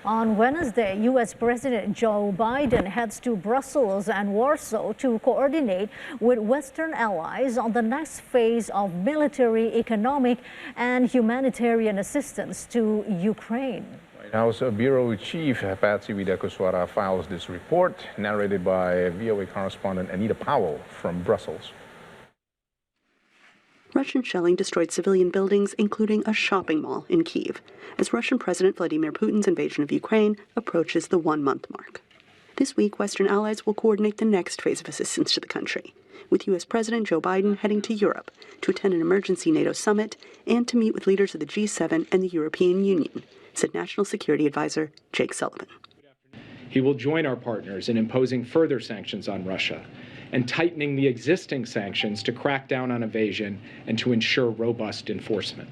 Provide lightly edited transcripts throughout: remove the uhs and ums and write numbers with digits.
On Wednesday, U.S. President Joe Biden heads to Brussels and Warsaw to coordinate with Western allies on the next phase of military, economic, and humanitarian assistance to Ukraine. White House Bureau Chief Patsy Widakuswara files this report, narrated by VOA correspondent Anita Powell from Brussels. Russian shelling destroyed civilian buildings, including a shopping mall in Kyiv, as Russian President Vladimir Putin's invasion of Ukraine approaches the one-month mark. This week, Western allies will coordinate the next phase of assistance to the country, with U.S. President Joe Biden heading to Europe to attend an emergency NATO summit and to meet with leaders of the G7 and the European Union, said National Security Advisor Jake Sullivan. He will join our partners in imposing further sanctions on Russia and tightening the existing sanctions to crack down on evasion and to ensure robust enforcement.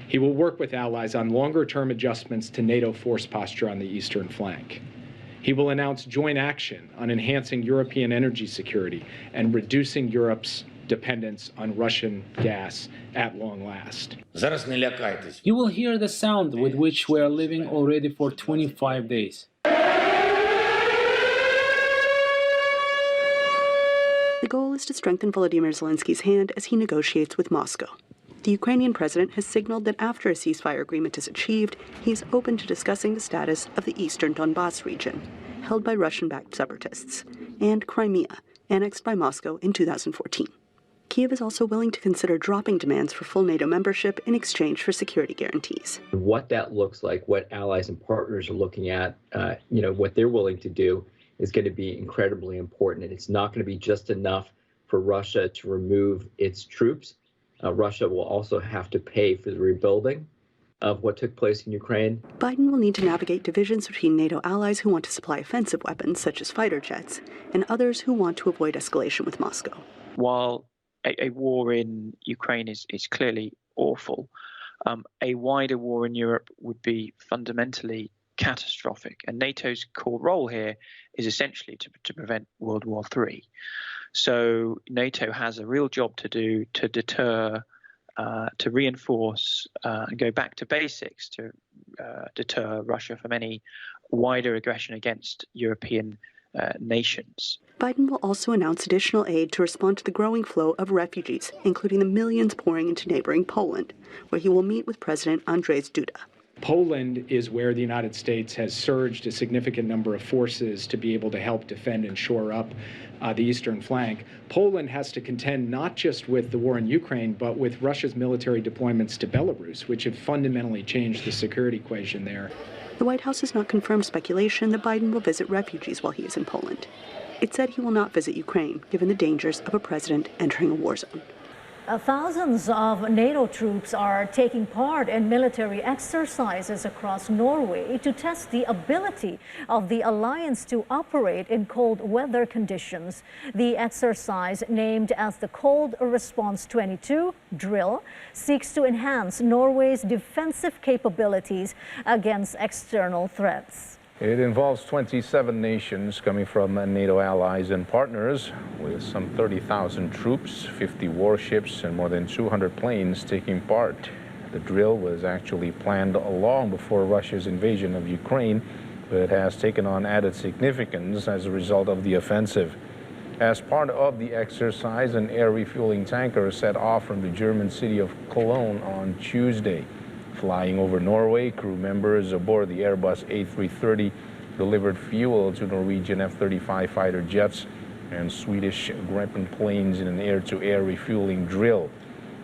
He will work with allies on longer-term adjustments to NATO force posture on the eastern flank. He will announce joint action on enhancing European energy security and reducing Europe's dependence on Russian gas at long last. You will hear the sound with which we are living already for 25 days. The goal is to strengthen Volodymyr Zelensky's hand as he negotiates with Moscow. The Ukrainian president has signaled that after a ceasefire agreement is achieved, he is open to discussing the status of the eastern Donbas region, held by Russian-backed separatists, and Crimea, annexed by Moscow in 2014. Kyiv is also willing to consider dropping demands for full NATO membership in exchange for security guarantees. What that looks like, what allies and partners are looking at, what they're willing to do is going to be incredibly important. And it's not going to be just enough for Russia to remove its troops. Russia will also have to pay for the rebuilding of what took place in Ukraine. Biden will need to navigate divisions between NATO allies who want to supply offensive weapons, such as fighter jets, and others who want to avoid escalation with Moscow. While a war in Ukraine is clearly awful, a wider war in Europe would be fundamentally catastrophic. And NATO's core role here is essentially to prevent World War III. So NATO has a real job to do to deter, to reinforce and go back to basics to deter Russia from any wider aggression against European nations. Biden will also announce additional aid to respond to the growing flow of refugees, including the millions pouring into neighboring Poland, where he will meet with President Andrzej Duda. Poland is where the United States has surged a significant number of forces to be able to help defend and shore up the eastern flank. Poland has to contend not just with the war in Ukraine, but with Russia's military deployments to Belarus, which have fundamentally changed the security equation there. The White House has not confirmed speculation that Biden will visit refugees while he is in Poland. It said he will not visit Ukraine, given the dangers of a president entering a war zone. Thousands of NATO troops are taking part in military exercises across Norway to test the ability of the alliance to operate in cold weather conditions. The exercise, named as the Cold Response 22 drill, seeks to enhance Norway's defensive capabilities against external threats. It involves 27 nations coming from NATO allies and partners, with some 30,000 troops, 50 warships, and more than 200 planes taking part. The drill was actually planned long before Russia's invasion of Ukraine, but has taken on added significance as a result of the offensive. As part of the exercise, an air refueling tanker set off from the German city of Cologne on Tuesday. Flying over Norway, crew members aboard the Airbus A330 delivered fuel to Norwegian F-35 fighter jets and Swedish Gripen planes in an air-to-air refueling drill.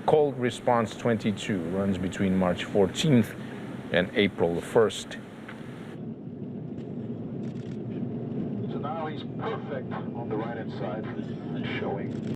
Cold Response 22 runs between March 14th and April 1st. So now he's perfect on the right-hand side and showing.